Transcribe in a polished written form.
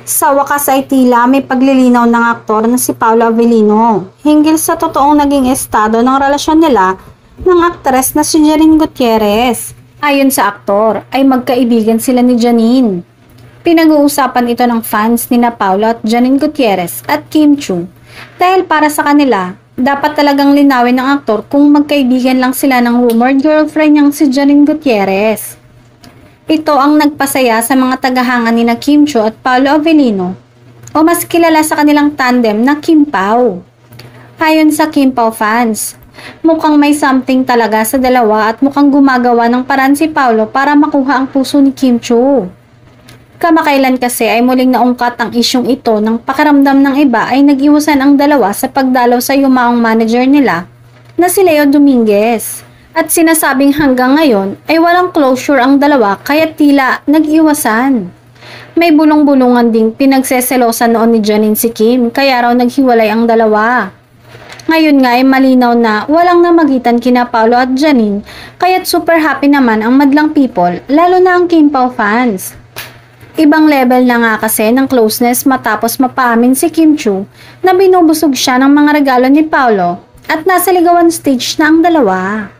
Sa wakas ay tila may paglilinaw ng aktor na si Paolo Avellino hinggil sa totoong naging estado ng relasyon nila ng aktres na si Janine Gutierrez. Ayon sa aktor, ay magkaibigan sila ni Janine. Pinag-uusapan ito ng fans ni na Paolo at Janine Gutierrez at Kim Chiu dahil para sa kanila, dapat talagang linawin ng aktor kung magkaibigan lang sila ng rumored girlfriend niyang si Janine Gutierrez. Ito ang nagpasaya sa mga tagahanga ni na Kim Chiu at Paolo Avellino o mas kilala sa kanilang tandem na Kim Pao. Ayon sa Kim Pao fans, mukhang may something talaga sa dalawa at mukhang gumagawa ng paraan si Paolo para makuha ang puso ni Kim Chiu. Kamakailan kasi ay muling naungkat ang isyong ito ng pakiramdam ng iba ay nag-iwasan ang dalawa sa pagdalaw sa yumaong manager nila na si Leo Dominguez. At sinasabing hanggang ngayon ay walang closure ang dalawa kaya tila nag-iwasan. May bulong-bulungan ding pinagseselosan noon ni Janine si Kim kaya raw naghiwalay ang dalawa. Ngayon nga ay malinaw na walang namagitan kina Paolo at Janine kaya't super happy naman ang madlang people lalo na ang Kim Pao fans. Ibang level na nga kasi ng closeness matapos mapaamin si Kim Chiu na binubusog siya ng mga regalo ni Paolo at nasa ligawan stage na ang dalawa.